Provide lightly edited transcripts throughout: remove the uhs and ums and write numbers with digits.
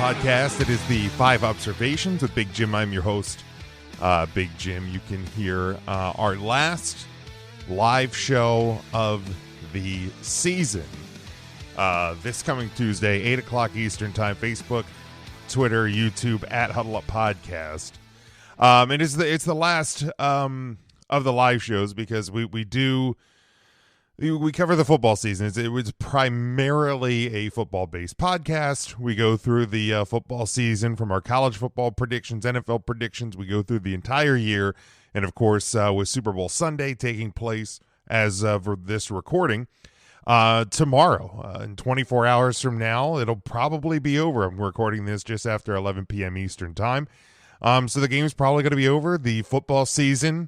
podcast. It is the 5 Observations with Big Jim. I'm your host, Big Jim. You can hear our last live show of the season this coming Tuesday, 8 o'clock Eastern Time. Facebook, Twitter, YouTube, at Huddle Up Podcast. It's the last of the live shows because we cover the football season. It was primarily a football-based podcast. We go through the football season from our college football predictions, NFL predictions. We go through the entire year. And, of course, with Super Bowl Sunday taking place as of this recording, tomorrow, in 24 hours from now, it'll probably be over. I'm recording this just after 11 p.m. Eastern Time. So the game's probably going to be over. The football season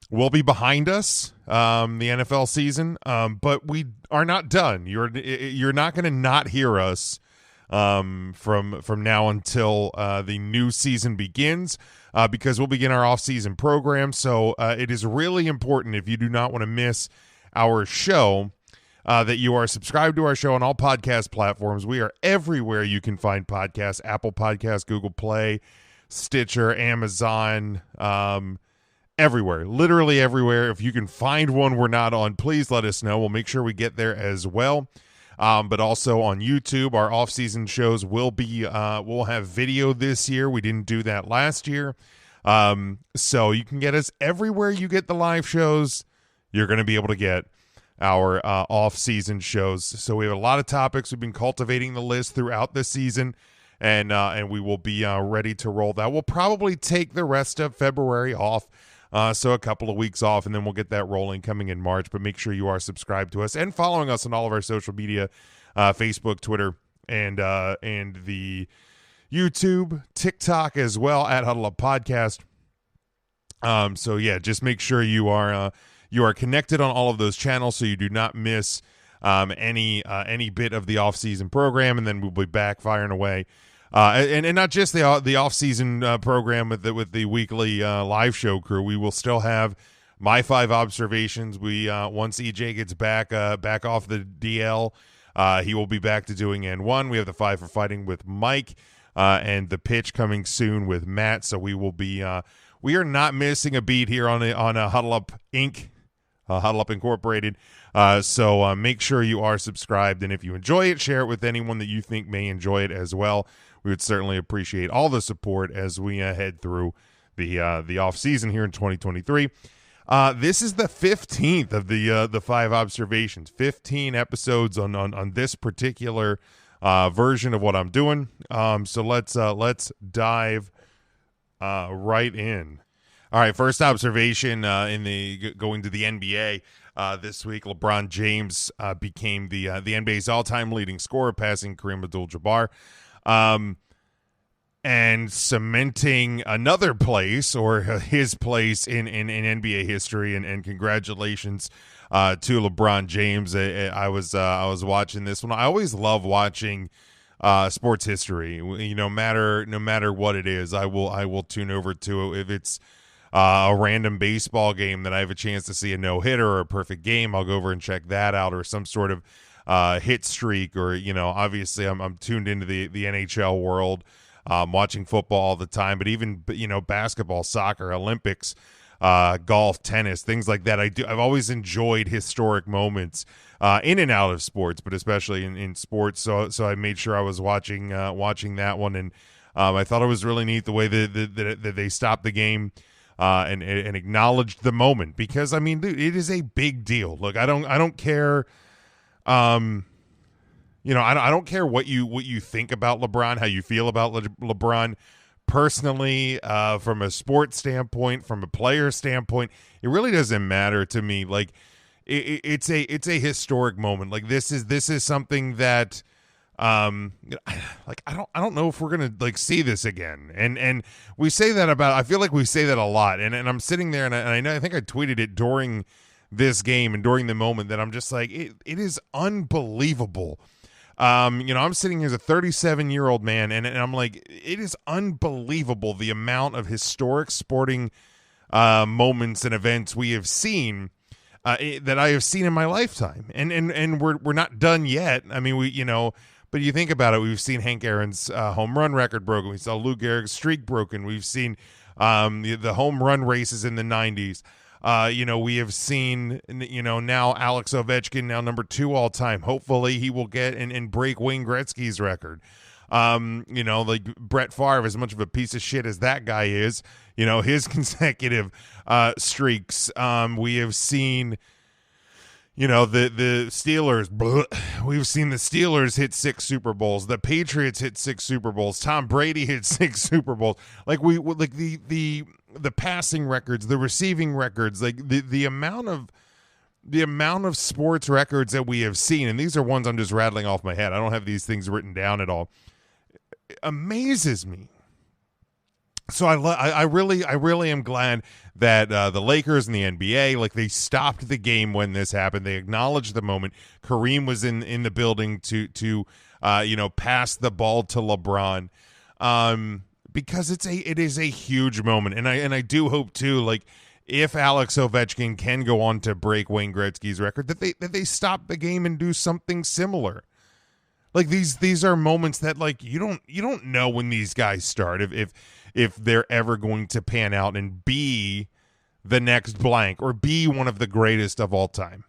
will be behind us, the NFL season, but we are not done. You're not going to not hear us from now until the new season begins, because we'll begin our off-season program. So it is really important, if you do not want to miss our show, that you are subscribed to our show on all podcast platforms. We are everywhere you can find podcasts: Apple Podcasts, Google Play, Stitcher, Amazon, everywhere, literally everywhere. If you can find one we're not on, please let us know. We'll make sure we get there as well. But also on YouTube, our off-season shows will be, we'll have video this year. We didn't do that last year. So you can get us everywhere you get the live shows. You're going to be able to get our off-season shows. So we have a lot of topics. We've been cultivating the list throughout the season, and we will be ready to roll that. We'll probably take the rest of February off. So a couple of weeks off, and then we'll get that rolling coming in March. But make sure you are subscribed to us and following us on all of our social media, Facebook, Twitter, and the YouTube, TikTok as well, at Huddle Up Podcast. So yeah, just make sure you are connected on all of those channels so you do not miss any bit of the off-season program, and then we'll be back firing away. And not just the off-season program with the weekly live show crew. We will still have my 5 observations. We once EJ gets back off the DL, he will be back to doing N1. We have the 5 for Fighting with Mike, and the pitch coming soon with Matt. So we will be we are not missing a beat here on a Huddle Up Inc. Huddle Up Incorporated. So make sure you are subscribed, and if you enjoy it, share it with anyone that you think may enjoy it as well. We would certainly appreciate all the support as we head through the off season here in 2023. This is the 15th of the 5 observations. 15 episodes on this particular version of what I'm doing. So let's dive right in. All right, first observation going to the NBA this week. LeBron James became the NBA's all-time leading scorer, passing Kareem Abdul-Jabbar, and cementing another place, or his place in NBA history. And congratulations to LeBron James. I was watching this one. I always love watching sports history. No matter what it is, I will tune over to it. If it's a random baseball game that I have a chance to see a no-hitter or a perfect game, I'll go over and check that out, or some sort of hit streak, or obviously I'm tuned into the NHL world, watching football all the time, but even basketball, soccer, Olympics, golf, tennis, things like that. I've always enjoyed historic moments in and out of sports, but especially in sports. So I made sure I was watching that one, and I thought it was really neat the way that they stopped the game. And acknowledged the moment, because dude, it is a big deal. Look, I don't care. I don't care what you think about LeBron, how you feel about LeBron personally, from a sports standpoint, from a player standpoint. It really doesn't matter to me. Like, it's a historic moment. Like, this is something that, like, I don't know if we're gonna see this again, and we say that about, I feel like we say that a lot, and I'm sitting there, and I think I tweeted it during this game and during the moment, that I'm just like, it is unbelievable. I'm sitting here as a 37-year-old man, and I'm like, it is unbelievable the amount of historic sporting moments and events we have seen, that I have seen in my lifetime, and we're not done yet. I mean, But you think about it, we've seen Hank Aaron's home run record broken. We saw Lou Gehrig's streak broken. We've seen the home run races in the 90s. We have seen, now Alex Ovechkin, now number 2 all time. Hopefully he will get and break Wayne Gretzky's record. Like Brett Favre, as much of a piece of shit as that guy is, his consecutive streaks. We have seen, the Steelers. We've seen the Steelers hit 6 Super Bowls. The Patriots hit 6 Super Bowls. Tom Brady hit 6 Super Bowls. Like the passing records, the receiving records, like the amount of sports records that we have seen, and these are ones I'm just rattling off my head. I don't have these things written down at all. It amazes me. So I really am glad that the Lakers and the NBA, like, they stopped the game when this happened. They acknowledged the moment. Kareem was in the building to pass the ball to LeBron, because it is a huge moment, and I do hope too, like, if Alex Ovechkin can go on to break Wayne Gretzky's record, that they stop the game and do something similar. Like, these are moments that, like, you don't know when these guys start if they're ever going to pan out and be the next blank or be one of the greatest of all time.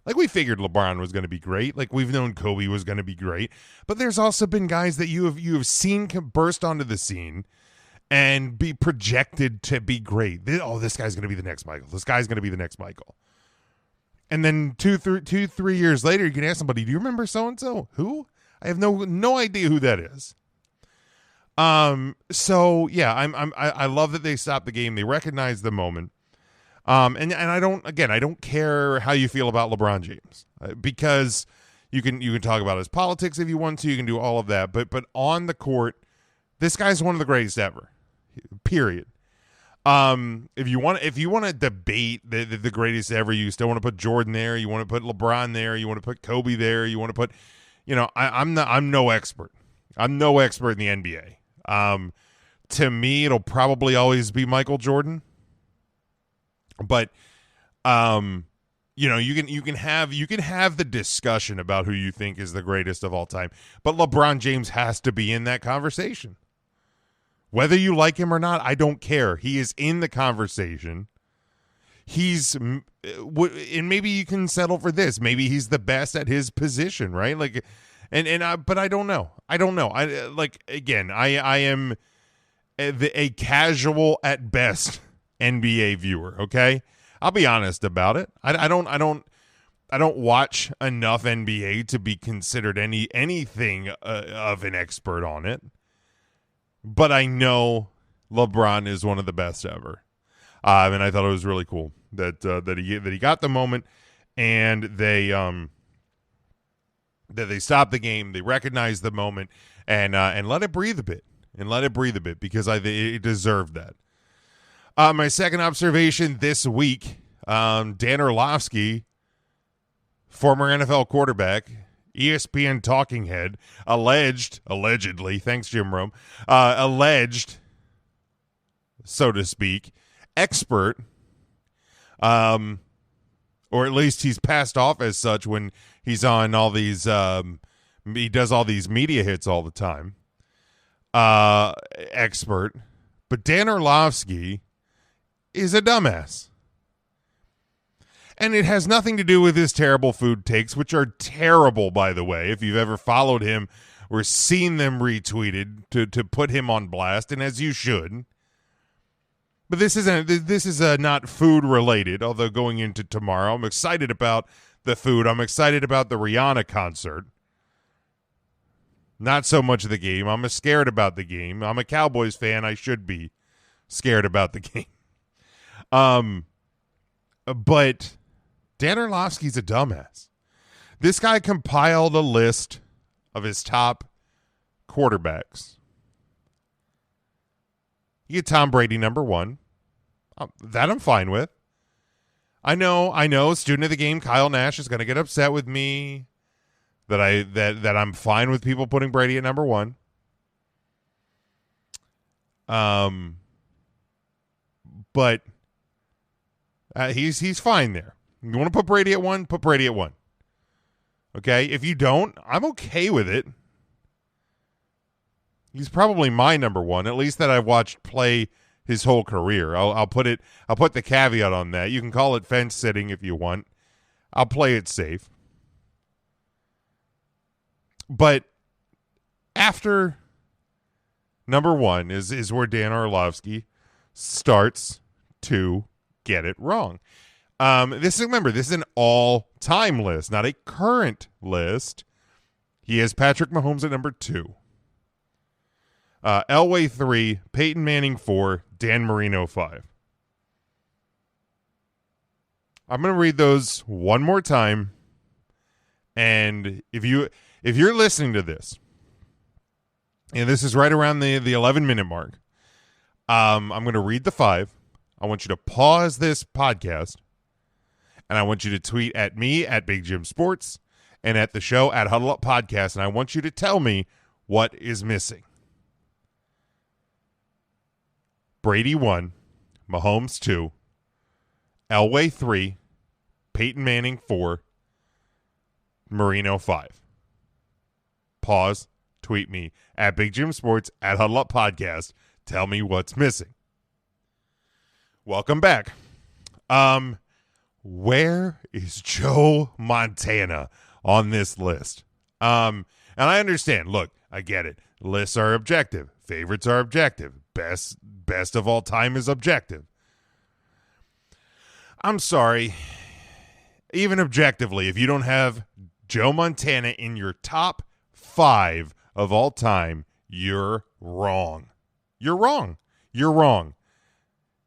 Like, we figured LeBron was going to be great. Like, we've known Kobe was going to be great. But there's also been guys that you have seen burst onto the scene and be projected to be great. This guy's going to be the next Michael. This guy's going to be the next Michael. And then 3 years later, you can ask somebody, do you remember so-and-so? Who? I have no idea who that is. So yeah, I love that they stopped the game. They recognize the moment. And I don't care how you feel about LeBron James, because you can talk about his politics if you want to. You can do all of that, but on the court, this guy's one of the greatest ever. Period. If you want to debate the greatest ever, you still want to put Jordan there. You want to put LeBron there. You want to put Kobe there. You want to put, I'm no expert. I'm no expert in the NBA. To me, it'll probably always be Michael Jordan. But, you can have the discussion about who you think is the greatest of all time. But LeBron James has to be in that conversation. Whether you like him or not, I don't care. He is in the conversation. And maybe you can settle for this. Maybe he's the best at his position, right? Like, but I don't know. I am a casual at best NBA viewer. Okay, I'll be honest about it. I don't watch enough NBA to be considered anything of an expert on it. But I know LeBron is one of the best ever, and I thought it was really cool that he got the moment, and that they stopped the game, they recognized the moment, and let it breathe a bit, because it deserved that. My second observation this week, Dan Orlovsky, former NFL quarterback, ESPN talking head, allegedly, thanks Jim Rome, alleged, so to speak, expert, or at least he's passed off as such when he's on all these, he does all these media hits all the time, expert, but Dan Orlovsky is a dumbass. And it has nothing to do with his terrible food takes, which are terrible, by the way, if you've ever followed him or seen them retweeted to put him on blast, and as you should. But this is not food related, although going into tomorrow, I'm excited about the food. I'm excited about the Rihanna concert. Not so much the game. I'm scared about the game. I'm a Cowboys fan. I should be scared about the game. But Dan Orlovsky's a dumbass. This guy compiled a list of his top quarterbacks. You get Tom Brady number 1. That I'm fine with. I know. Student of the game Kyle Nash is going to get upset with me that I'm fine with people putting Brady at number 1. But he's fine there. You want to put Brady at 1? Put Brady at 1. Okay? If you don't, I'm okay with it. He's probably my number one, at least that I've watched play his whole career. I'll put the caveat on that. You can call it fence sitting if you want. I'll play it safe. But after number one is where Dan Orlovsky starts to get it wrong. This is an all-time list, not a current list. He has Patrick Mahomes at number 2. Elway 3, Peyton Manning 4, Dan Marino 5. I'm going to read those one more time. And if you're listening to this, and this is right around the 11-minute mark, I'm going to read the 5. I want you to pause this podcast, and I want you to tweet at me at Big Jim Sports and at the show at Huddle Up Podcast, and I want you to tell me what is missing. Brady 1, Mahomes 2, Elway 3, Peyton Manning 4, Marino 5. Pause, tweet me at Big Jim Sports at Huddle Up Podcast. Tell me what's missing. Welcome back. Where is Joe Montana on this list? And I understand. Look, I get it. Lists are objective. Favorites are objective. Best of all time is objective. I'm sorry. Even objectively, if you don't have Joe Montana in your top 5 of all time, you're wrong. You're wrong. You're wrong.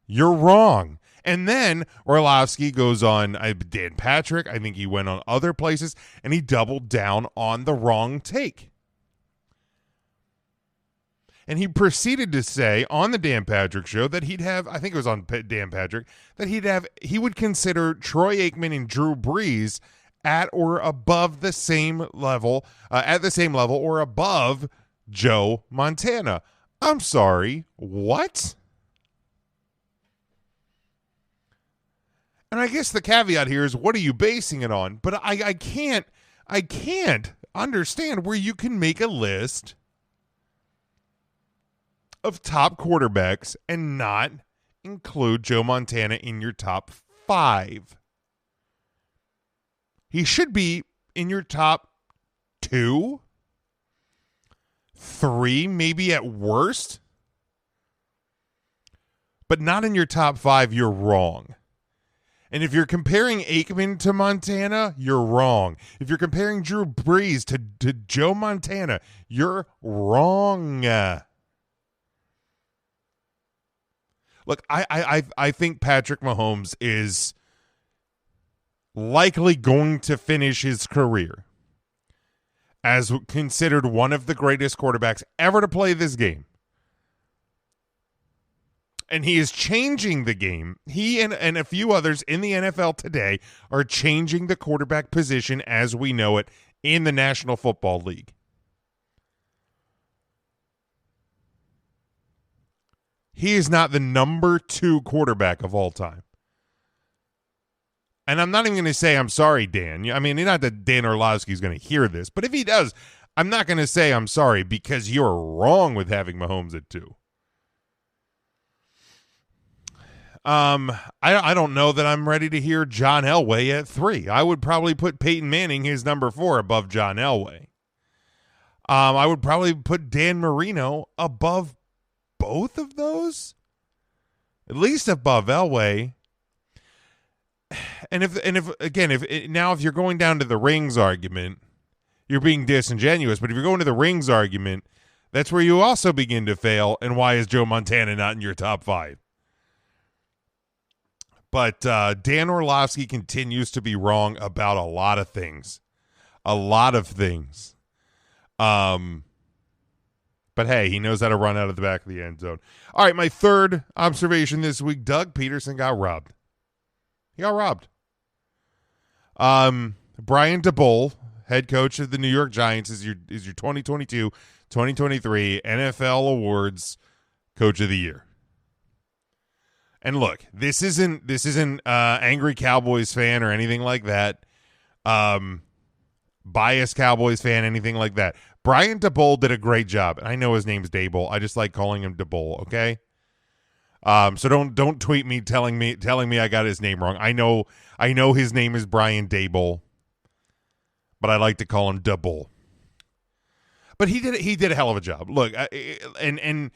You're wrong. And then Orlovsky goes on Dan Patrick. I think he went on other places, and he doubled down on the wrong take. And he proceeded to say on the Dan Patrick show that he'd have, I think it was on Dan Patrick, that he would consider Troy Aikman and Drew Brees at or above the same level, or above Joe Montana. I'm sorry, what? And I guess the caveat here is, what are you basing it on? But I can't understand where you can make a list of top quarterbacks and not include Joe Montana in your top 5. He should be in your top 2, 3, maybe at worst, but not in your top 5. You're wrong. And if you're comparing Aikman to Montana, you're wrong. If you're comparing Drew Brees to Joe Montana, you're wrong. Look, I think Patrick Mahomes is likely going to finish his career as considered one of the greatest quarterbacks ever to play this game. And he is changing the game. He and a few others in the NFL today are changing the quarterback position as we know it in the National Football League. He is not the number 2 quarterback of all time. And I'm not even going to say, I'm sorry, Dan. I mean, not that Dan Orlovsky is going to hear this, but if he does, I'm not going to say I'm sorry because you're wrong with having Mahomes at 2. I don't know that I'm ready to hear John Elway at 3. I would probably put Peyton Manning, his number 4, above John Elway. I would probably put Dan Marino above both of those, at least above Elway. And if you're going down to the rings argument, you're being disingenuous. But if you're going to the rings argument, that's where you also begin to fail. And why is Joe Montana not in your top 5? But Dan Orlovsky continues to be wrong about a lot of things. But hey, he knows how to run out of the back of the end zone. All right, my third observation this week, Doug Peterson got robbed. He got robbed. Brian DeBoll, head coach of the New York Giants, is your 2022-2023 NFL Awards Coach of the Year. And look, this isn't angry Cowboys fan or anything like that. Biased Cowboys fan, anything like that. Brian DeBull did a great job. I know his name's Dable. I just like calling him DeBull, okay? So don't tweet me telling me I got his name wrong. I know his name is Brian Dable, but I like to call him DeBull. But he did a hell of a job. Look, and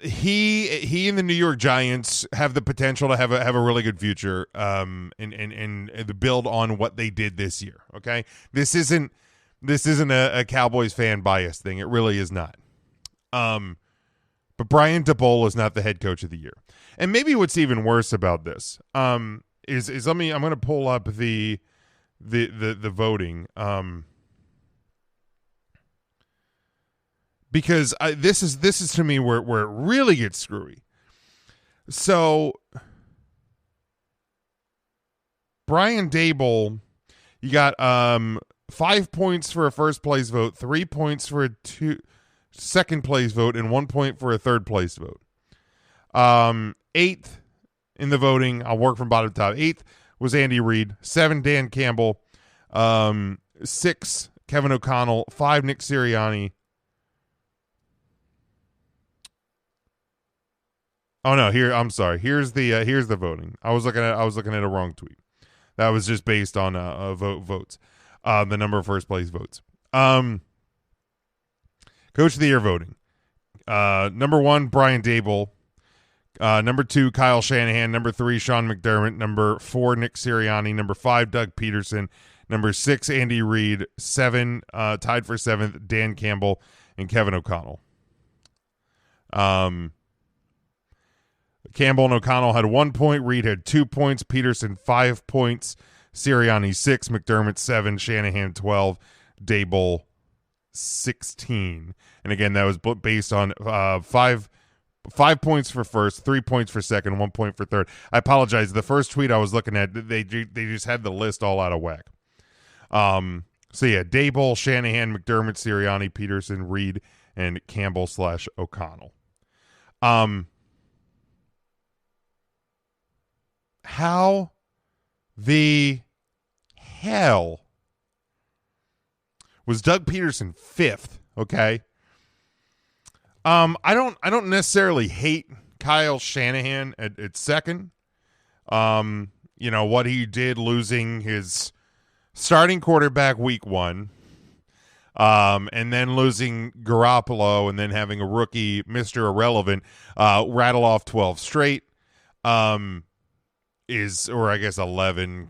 he and the New York Giants have the potential to have a really good future. And the build on what they did this year. Okay, this isn't a Cowboys fan bias thing. It really is not. But Brian DeBull is not the head coach of the year. And maybe what's even worse about this I'm going to pull up the voting. Because this is to me where it really gets screwy. So Brian Dable, you got 5 points for a first place vote, 3 points for a second place vote, and 1 point for a third place vote. Eighth in the voting, I'll work from bottom to top. Eighth was Andy Reid, 7 Dan Campbell, 6 Kevin O'Connell, 5 Nick Sirianni. Oh no, I'm sorry. Here's the voting. I was looking at a wrong tweet. That was just based on votes. The number of first place votes. Coach of the year voting. Number 1, Brian Dable. Number 2, Kyle Shanahan. Number 3, Sean McDermott. Number 4, Nick Sirianni. Number 5, Doug Peterson. Number 6, Andy Reid. 7, tied for 7th, Dan Campbell and Kevin O'Connell. Campbell and O'Connell had 1 point. Reid had 2 points. Peterson 5 points. Sirianni 6. McDermott 7. Shanahan 12. Dable 16. And again, that was based on 5 points for first, 3 points for second, 1 point for third. I apologize. The first tweet I was looking at, they just had the list all out of whack. So yeah, Dable, Shanahan, McDermott, Sirianni, Peterson, Reid, and Campbell/O'Connell. How the hell was Doug Peterson 5th? Okay. I don't necessarily hate Kyle Shanahan at second. What he did losing his starting quarterback week 1, and then losing Garoppolo, and then having a rookie Mr. Irrelevant rattle off 12 straight. Or I guess 11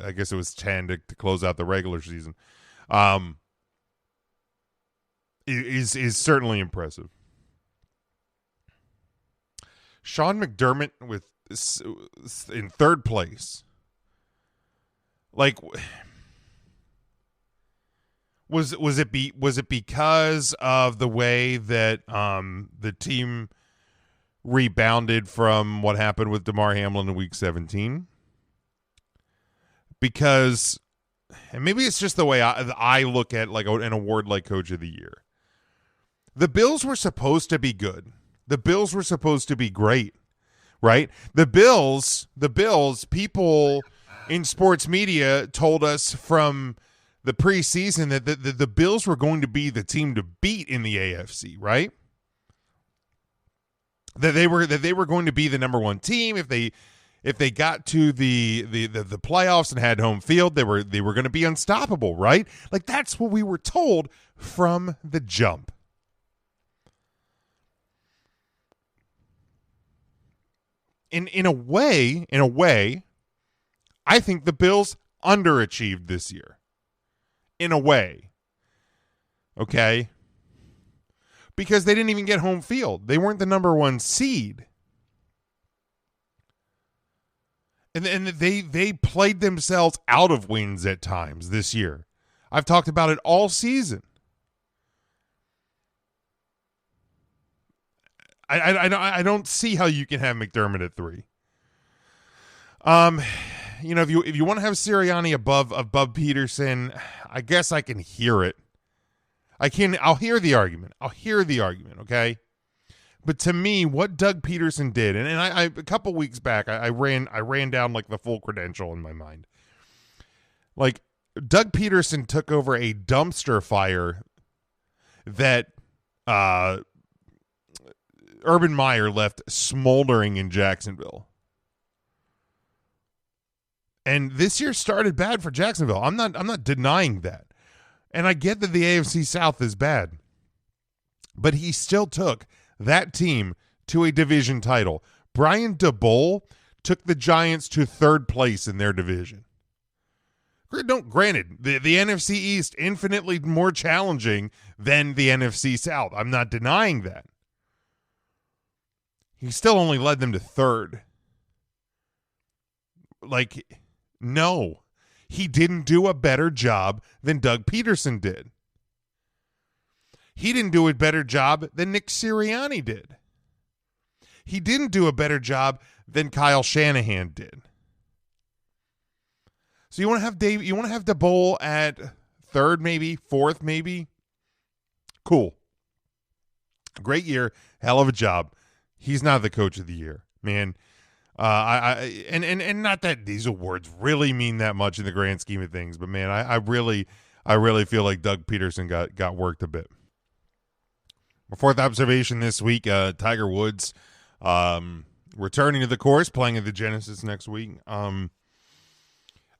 I guess it was 10 to close out the regular season. Is certainly impressive. Sean McDermott in third place. Like, was it because of the way that the team rebounded from what happened with DeMar Hamlin in week 17? Because, and maybe it's just the way I look at like an award like Coach of the Year. The Bills were supposed to be good. The Bills were supposed to be great, right? The Bills, people in sports media told us from the preseason that the Bills were going to be the team to beat in the AFC, right? That they were going to be the number 1 team if they got to the playoffs and had home field. They were going to be unstoppable, right? Like, that's what we were told from the jump. In a way, I think the Bills underachieved this year. In a way. Okay? Because they didn't even get home field. They weren't the number 1 seed. And they played themselves out of wins at times this year. I've talked about it all season. I don't see how you can have McDermott at 3. If you want to have Sirianni above Peterson, I guess I can hear it. I'll hear the argument. Okay. But to me, what Doug Peterson did, and I a couple weeks back, I ran down like the full credential in my mind. Like, Doug Peterson took over a dumpster fire that Urban Meyer left smoldering in Jacksonville. And this year started bad for Jacksonville. I'm not denying that. And I get that the AFC South is bad. But he still took that team to a division title. Brian DeBole took the Giants to third place in their division. Granted, the NFC East infinitely more challenging than the NFC South. I'm not denying that. He still only led them to third. Like, no, he didn't do a better job than Doug Peterson did. He didn't do a better job than Nick Sirianni did. He didn't do a better job than Kyle Shanahan did. So you want to have DeBole at third, maybe fourth, maybe. Cool, great year, hell of a job. He's not the coach of the year, man. And not that these awards really mean that much in the grand scheme of things, but man, I really feel like Doug Peterson got worked a bit. My fourth observation this week: Tiger Woods returning to the course, playing at the Genesis next week.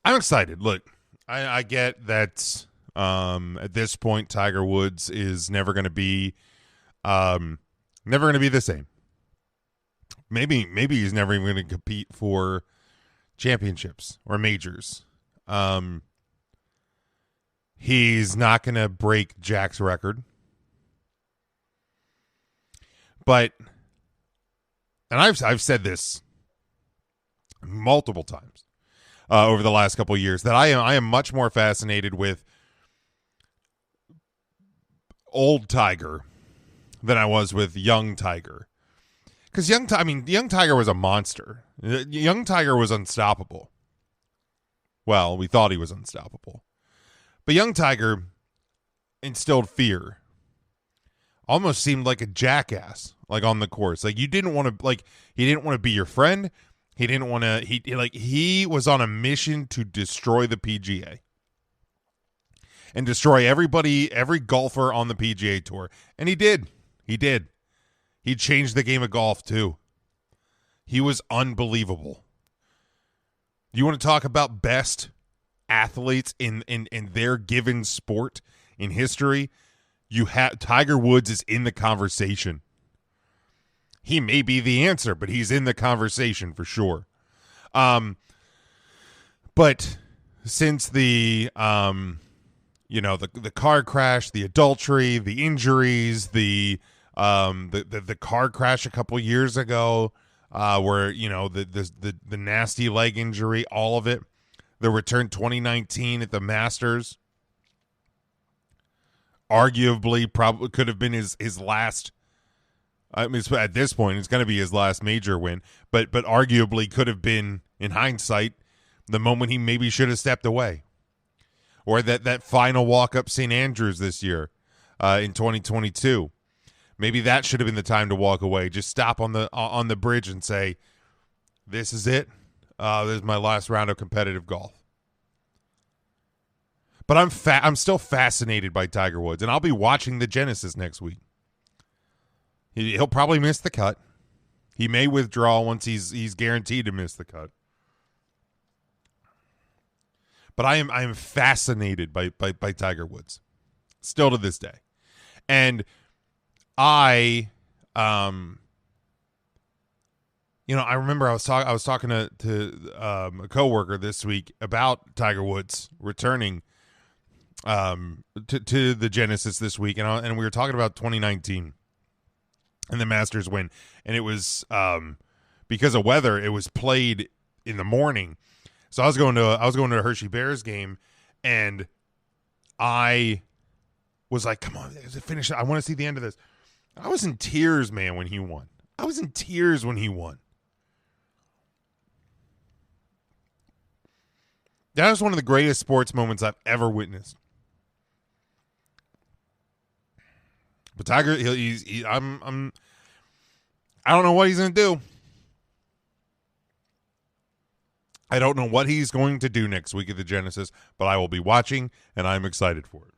I'm excited. Look, I get that at this point, Tiger Woods is never going to be the same. Maybe he's never even going to compete for championships or majors. He's not going to break Jack's record. But, and I've said this multiple times over the last couple of years, that I am much more fascinated with old Tiger than I was with young Tiger. Because young Tiger was a monster. Young Tiger was unstoppable. Well, we thought he was unstoppable. But young Tiger instilled fear. Almost seemed like a jackass, like on the course. Like he didn't want to be your friend. He didn't want to, he was on a mission to destroy the PGA. And destroy every golfer on the PGA Tour. And he did. He changed the game of golf, too. He was unbelievable. You want to talk about best athletes in their given sport in history? Tiger Woods is in the conversation. He may be the answer, but he's in the conversation for sure. But since the car crash, the adultery, the injuries, the car crash a couple years ago, where the nasty leg injury, all of it, the return 2019 at the Masters, arguably probably could have been his last. I mean, at this point, it's going to be his last major win, but arguably could have been, in hindsight, the moment he maybe should have stepped away, or that final walk up St. Andrews this year, in 2022. Maybe that should have been the time to walk away. Just stop on the bridge and say, "This is it. This is my last round of competitive golf." But I'm still fascinated by Tiger Woods, and I'll be watching the Genesis next week. He'll probably miss the cut. He may withdraw once he's guaranteed to miss the cut. But I am fascinated by Tiger Woods, still to this day, and I remember I was talking to a coworker this week about Tiger Woods returning to the Genesis this week, and we were talking about 2019 and the Masters win, and it was because of weather, it was played in the morning. So I was going to a Hershey Bears game, and I was like, "Come on, finish! I want to see the end of this." I was in tears, man, when he won. That was one of the greatest sports moments I've ever witnessed. But Tiger, I don't know what he's gonna do. I don't know what he's going to do next week at the Genesis, but I will be watching, and I'm excited for it.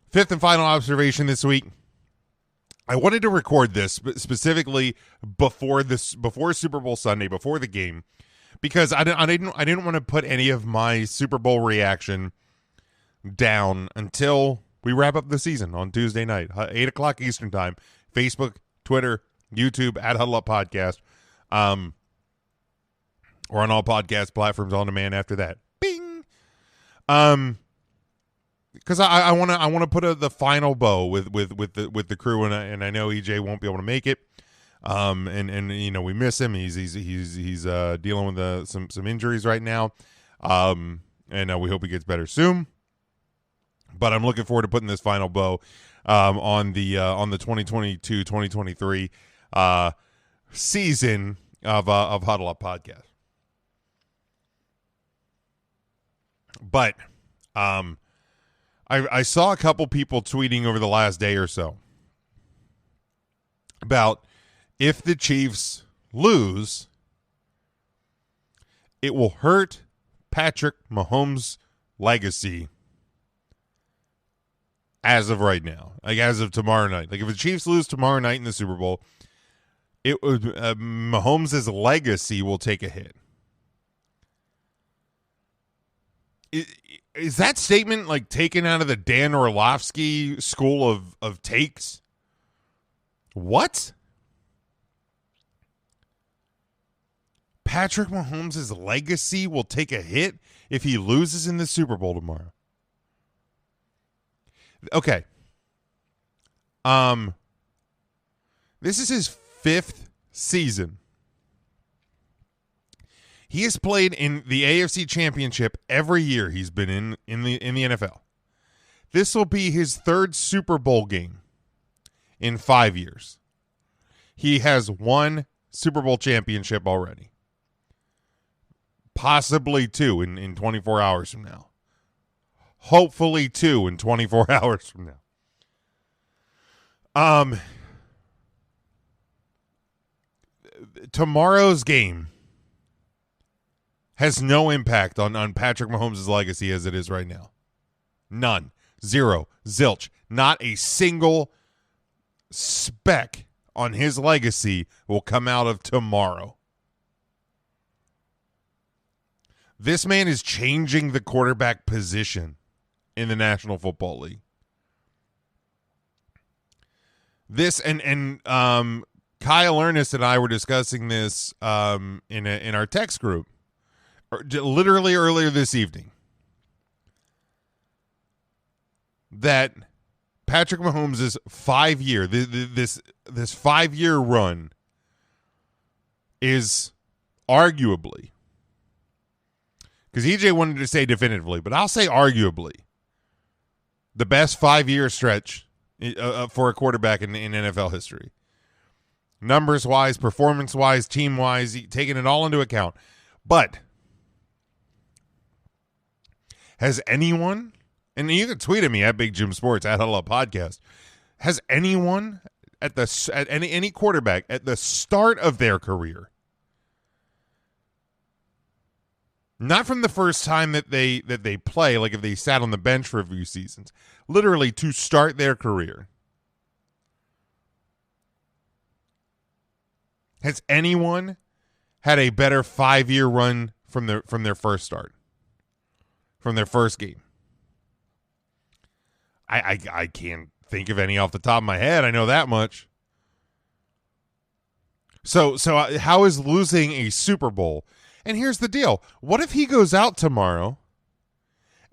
Fifth and final observation this week. I wanted to record this specifically before Super Bowl Sunday, before the game, because I didn't want to put any of my Super Bowl reaction down until we wrap up the season on Tuesday night, 8 o'clock Eastern time. Facebook, Twitter, YouTube, at Huddle Up Podcast, or on all podcast platforms on demand after that. Bing. Because I want to put the final bow with the crew, and I know EJ won't be able to make it. And you know, we miss him. He's dealing with some injuries right now. And we hope he gets better soon. But I'm looking forward to putting this final bow on the 2022-2023 season of Huddle Up Podcast. But I saw a couple people tweeting over the last day or so about if the Chiefs lose, it will hurt Patrick Mahomes' legacy as of right now, like as of tomorrow night. Like if the Chiefs lose tomorrow night in the Super Bowl, it would Mahomes' legacy will take a hit. Is that statement like taken out of the Dan Orlovsky school of takes? What? Patrick Mahomes' legacy will take a hit if he loses in the Super Bowl tomorrow. Okay. This is his 5th season. He has played in the AFC Championship every year he's been in the NFL. This will be his 3rd Super Bowl game in 5 years. He has 1 Super Bowl championship already. Possibly 2 in 24 hours from now. Hopefully 2 in 24 hours from now. Tomorrow's game has no impact on Patrick Mahomes' legacy as it is right now. None. Zero. Zilch. Not a single speck on his legacy will come out of tomorrow. This man is changing the quarterback position in the National Football League. This and Kyle Ernest and I were discussing this in our text group literally earlier this evening, that Patrick Mahomes' 5-year this 5-year run is arguably, because EJ wanted to say definitively, but I'll say arguably, the best 5-year stretch for a quarterback in NFL history. Numbers-wise, performance-wise, team-wise, taking it all into account. But has anyone, and you can tweet at me at Big Jim Sports, at Huddle Up Podcast, has anyone at any quarterback at the start of their career, not from the first time that they play, like if they sat on the bench for a few seasons, literally to start their career, has anyone had a better 5-year run from their first start, from their first game? I can't think of any off the top of my head. I know that much. So how is losing a Super Bowl? And here's the deal. What if he goes out tomorrow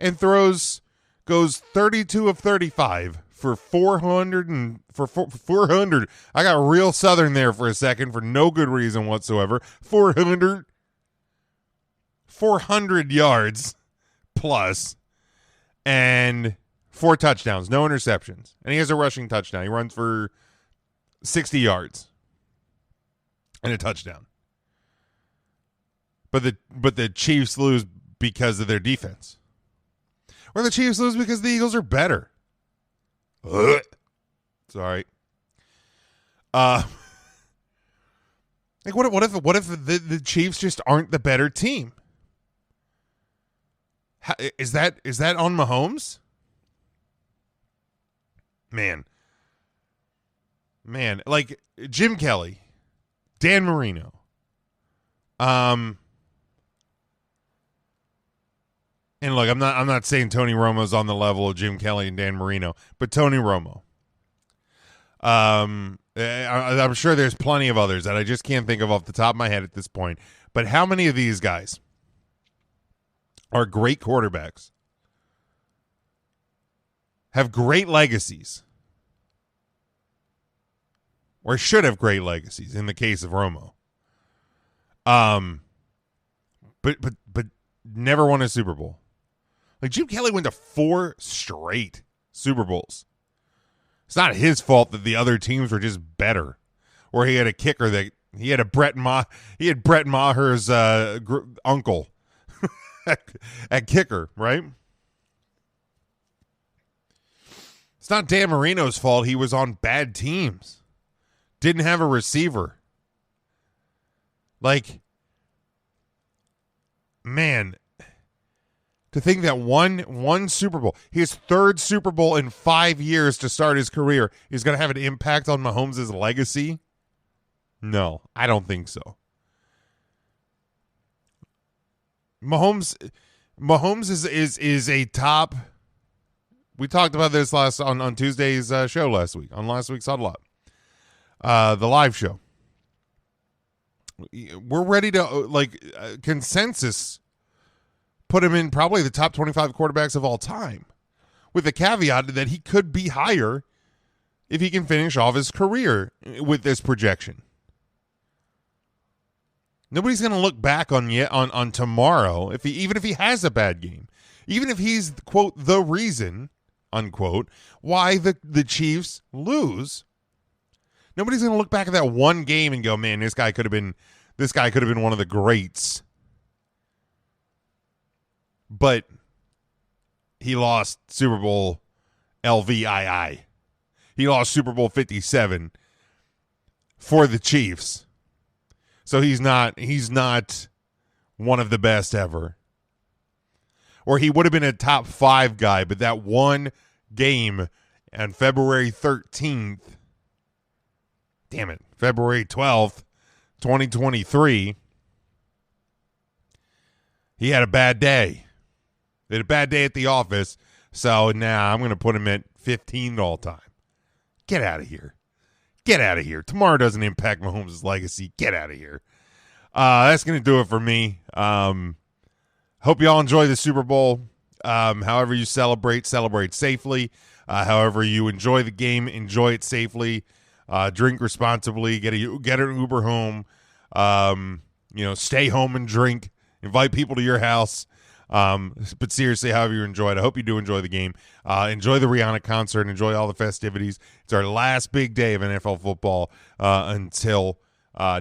and goes 32 of 35 for 400 I got real Southern there for a second for no good reason whatsoever. 400 yards plus and 4 touchdowns, no interceptions. And he has a rushing touchdown. He runs for 60 yards and a touchdown. But the Chiefs lose because of their defense. Or the Chiefs lose because the Eagles are better. Sorry. Like, what if the Chiefs just aren't the better team? Is that on Mahomes? Man, like Jim Kelly, Dan Marino, and look, I'm not saying Tony Romo's on the level of Jim Kelly and Dan Marino, but Tony Romo. I'm sure there's plenty of others that I just can't think of off the top of my head at this point. But how many of these guys are great quarterbacks, have great legacies, or should have great legacies in the case of Romo, but never won a Super Bowl? Like, Jim Kelly went to 4 straight Super Bowls. It's not his fault that the other teams were just better, or he had a kicker that he had Brett Maher's uncle at kicker, right? It's not Dan Marino's fault. He was on bad teams, didn't have a receiver. Like, man, to think that one Super Bowl, his 3rd Super Bowl in 5 years to start his career, is going to have an impact on Mahomes' legacy? No, I don't think so. Mahomes is a top. We talked about this on Tuesday's show last week, on last week's Huddle Up, the live show. We're ready to consensus put him in probably the top 25 quarterbacks of all time, with the caveat that he could be higher if he can finish off his career with this projection. Nobody's going to look back on tomorrow even if he has a bad game, even if he's, quote, the reason, unquote, why the Chiefs lose. Nobody's going to look back at that one game and go, man, this guy could have been one of the greats. But he lost Super Bowl LVII. He lost Super Bowl 57 for the Chiefs. So he's not one of the best ever. Or he would have been a top 5 guy, but that one game on February 13th, damn it, February 12th, 2023, he had a bad day. They had a bad day at the office, so now I'm going to put him at 15 all time. Get out of here. Get out of here. Tomorrow doesn't impact Mahomes' legacy. Get out of here. That's going to do it for me. Hope you all enjoy the Super Bowl. However you celebrate safely. However you enjoy the game, enjoy it safely. Drink responsibly. Get an Uber home. Stay home and drink. Invite people to your house. But seriously, however you enjoy it, I hope you do enjoy the game. Enjoy the Rihanna concert. Enjoy all the festivities. It's our last big day of NFL football until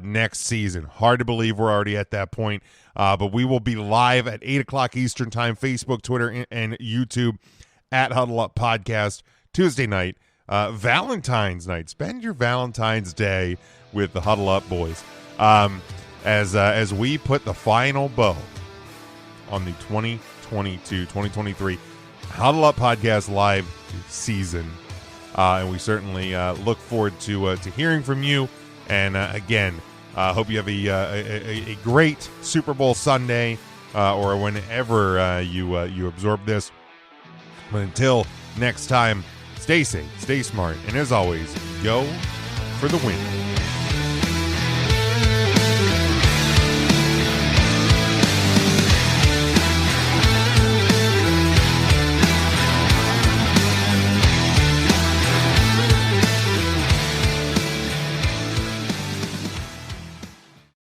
next season. Hard to believe we're already at that point. But we will be live at 8 o'clock Eastern Time, Facebook, Twitter, and YouTube at Huddle Up Podcast Tuesday night. Valentine's night. Spend your Valentine's Day with the Huddle Up boys. As we put the final bow on the 2022-2023 Huddle Up Podcast live season. And we certainly look forward to hearing from you. And again, hope you have a great Super Bowl Sunday or whenever you absorb this. But until next time, stay safe, stay smart, and as always, go for the win.